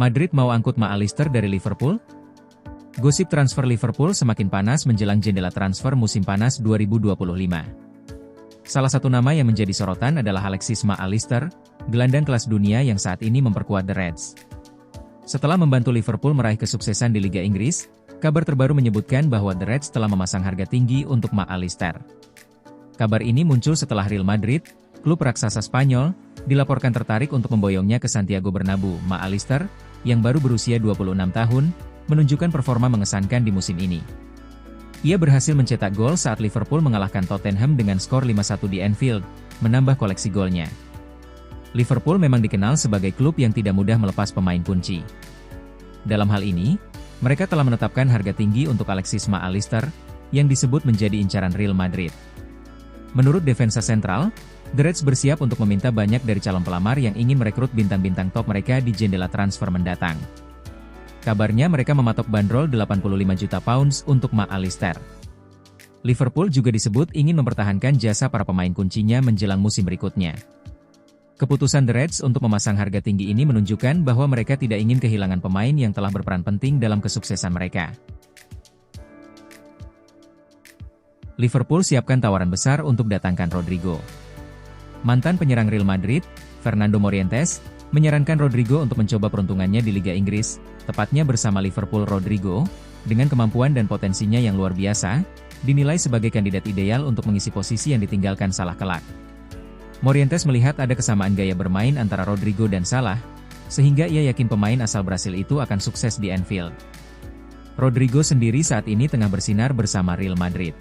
Madrid mau angkut McAllister dari Liverpool? Gosip transfer Liverpool semakin panas menjelang jendela transfer musim panas 2025. Salah satu nama yang menjadi sorotan adalah Alexis McAllister, gelandang kelas dunia yang saat ini memperkuat The Reds. Setelah membantu Liverpool meraih kesuksesan di Liga Inggris, kabar terbaru menyebutkan bahwa The Reds telah memasang harga tinggi untuk McAllister. Kabar ini muncul setelah Real Madrid, klub raksasa Spanyol, dilaporkan tertarik untuk memboyongnya ke Santiago Bernabeu. McAllister, yang baru berusia 26 tahun, menunjukkan performa mengesankan di musim ini. Ia berhasil mencetak gol saat Liverpool mengalahkan Tottenham dengan skor 5-1 di Anfield, menambah koleksi golnya. Liverpool memang dikenal sebagai klub yang tidak mudah melepas pemain kunci. Dalam hal ini, mereka telah menetapkan harga tinggi untuk Alexis McAllister, yang disebut menjadi incaran Real Madrid. Menurut Defensa Central, The Reds bersiap untuk meminta banyak dari calon pelamar yang ingin merekrut bintang-bintang top mereka di jendela transfer mendatang. Kabarnya mereka mematok bandrol 85 juta pounds untuk McAllister. Liverpool juga disebut ingin mempertahankan jasa para pemain kuncinya menjelang musim berikutnya. Keputusan The Reds untuk memasang harga tinggi ini menunjukkan bahwa mereka tidak ingin kehilangan pemain yang telah berperan penting dalam kesuksesan mereka. Liverpool siapkan tawaran besar untuk datangkan Rodrigo. Mantan penyerang Real Madrid, Fernando Morientes, menyarankan Rodrigo untuk mencoba peruntungannya di Liga Inggris, tepatnya bersama Liverpool. Rodrigo, dengan kemampuan dan potensinya yang luar biasa, dinilai sebagai kandidat ideal untuk mengisi posisi yang ditinggalkan Salah kelak. Morientes melihat ada kesamaan gaya bermain antara Rodrigo dan Salah, sehingga ia yakin pemain asal Brasil itu akan sukses di Anfield. Rodrigo sendiri saat ini tengah bersinar bersama Real Madrid.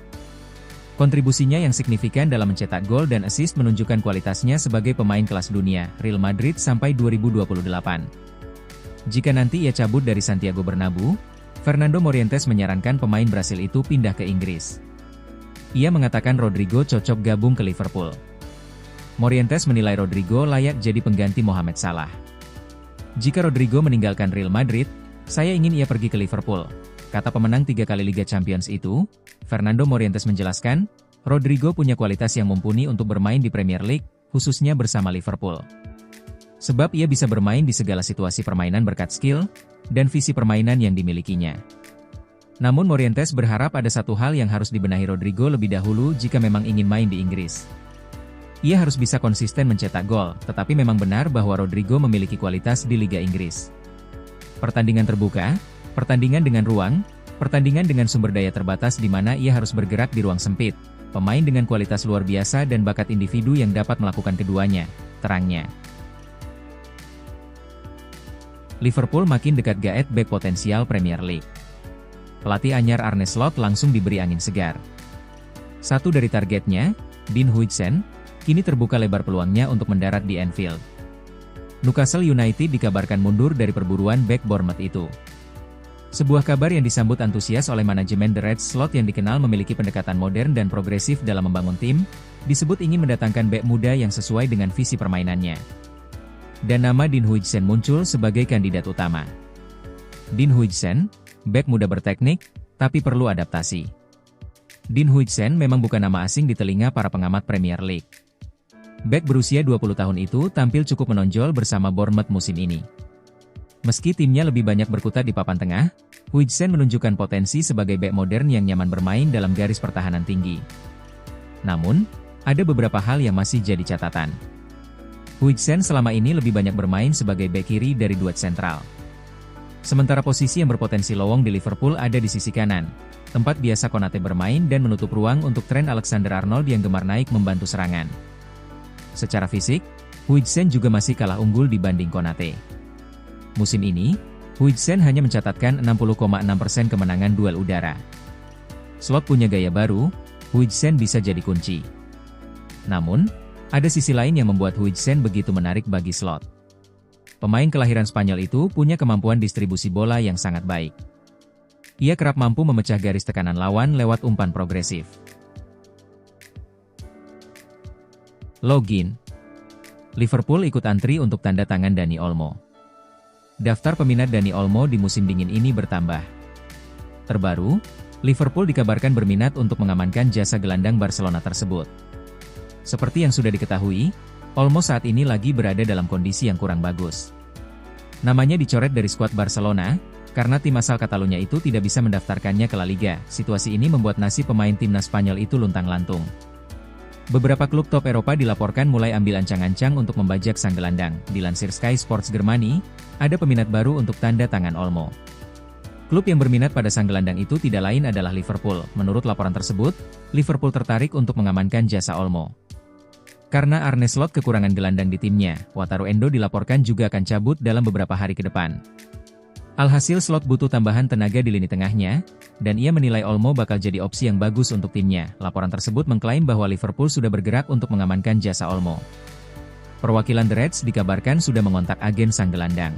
Kontribusinya yang signifikan dalam mencetak gol dan assist menunjukkan kualitasnya sebagai pemain kelas dunia Real Madrid sampai 2028. Jika nanti ia cabut dari Santiago Bernabeu, Fernando Morientes menyarankan pemain Brasil itu pindah ke Inggris. Ia mengatakan Rodrigo cocok gabung ke Liverpool. Morientes menilai Rodrigo layak jadi pengganti Mohamed Salah. Jika Rodrigo meninggalkan Real Madrid, saya ingin ia pergi ke Liverpool, kata pemenang 3 kali Liga Champions itu. Fernando Morientes menjelaskan, Rodrigo punya kualitas yang mumpuni untuk bermain di Premier League, khususnya bersama Liverpool. Sebab ia bisa bermain di segala situasi permainan berkat skill dan visi permainan yang dimilikinya. Namun Morientes berharap ada satu hal yang harus dibenahi Rodrigo lebih dahulu jika memang ingin main di Inggris. Ia harus bisa konsisten mencetak gol, tetapi memang benar bahwa Rodrigo memiliki kualitas di Liga Inggris. Pertandingan terbuka, pertandingan dengan ruang, pertandingan dengan sumber daya terbatas di mana ia harus bergerak di ruang sempit, pemain dengan kualitas luar biasa dan bakat individu yang dapat melakukan keduanya, terangnya. Liverpool makin dekat gaet bek potensial Premier League. Pelatih anyar Arne Slot langsung diberi angin segar. Satu dari targetnya, Dean Huijsen, kini terbuka lebar peluangnya untuk mendarat di Anfield. Newcastle United dikabarkan mundur dari perburuan bek Bournemouth itu. Sebuah kabar yang disambut antusias oleh manajemen The Reds. Slot yang dikenal memiliki pendekatan modern dan progresif dalam membangun tim, disebut ingin mendatangkan bek muda yang sesuai dengan visi permainannya. Dan nama Dean Huijsen muncul sebagai kandidat utama. Dean Huijsen, bek muda berteknik, tapi perlu adaptasi. Dean Huijsen memang bukan nama asing di telinga para pengamat Premier League. Bek berusia 20 tahun itu tampil cukup menonjol bersama Bournemouth musim ini. Meski timnya lebih banyak berkutat di papan tengah, Huijsen menunjukkan potensi sebagai bek modern yang nyaman bermain dalam garis pertahanan tinggi. Namun, ada beberapa hal yang masih jadi catatan. Huijsen selama ini lebih banyak bermain sebagai bek kiri dari duet sentral. Sementara posisi yang berpotensi lowong di Liverpool ada di sisi kanan, tempat biasa Konate bermain dan menutup ruang untuk Trent Alexander-Arnold yang gemar naik membantu serangan. Secara fisik, Huijsen juga masih kalah unggul dibanding Konate. Musim ini, Huijsen hanya mencatatkan 60,6% kemenangan duel udara. Slot punya gaya baru, Huijsen bisa jadi kunci. Namun, ada sisi lain yang membuat Huijsen begitu menarik bagi Slot. Pemain kelahiran Spanyol itu punya kemampuan distribusi bola yang sangat baik. Ia kerap mampu memecah garis tekanan lawan lewat umpan progresif. Login. Liverpool ikut antri untuk tanda tangan Dani Olmo. Daftar peminat Dani Olmo di musim dingin ini bertambah. Terbaru, Liverpool dikabarkan berminat untuk mengamankan jasa gelandang Barcelona tersebut. Seperti yang sudah diketahui, Olmo saat ini lagi berada dalam kondisi yang kurang bagus. Namanya dicoret dari skuad Barcelona, karena tim asal Catalunya itu tidak bisa mendaftarkannya ke La Liga. Situasi ini membuat nasib pemain timnas Spanyol itu luntang-lantung. Beberapa klub top Eropa dilaporkan mulai ambil ancang-ancang untuk membajak sang gelandang. Dilansir Sky Sports Germany, ada peminat baru untuk tanda tangan Olmo. Klub yang berminat pada sang gelandang itu tidak lain adalah Liverpool. Menurut laporan tersebut, Liverpool tertarik untuk mengamankan jasa Olmo. Karena Arne Slot kekurangan gelandang di timnya, Wataru Endo dilaporkan juga akan cabut dalam beberapa hari ke depan. Alhasil Slot butuh tambahan tenaga di lini tengahnya, dan ia menilai Olmo bakal jadi opsi yang bagus untuk timnya. Laporan tersebut mengklaim bahwa Liverpool sudah bergerak untuk mengamankan jasa Olmo. Perwakilan The Reds dikabarkan sudah mengontak agen sang gelandang.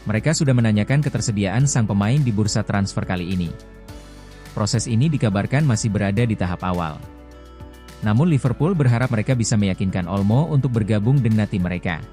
Mereka sudah menanyakan ketersediaan sang pemain di bursa transfer kali ini. Proses ini dikabarkan masih berada di tahap awal. Namun Liverpool berharap mereka bisa meyakinkan Olmo untuk bergabung dengan tim mereka.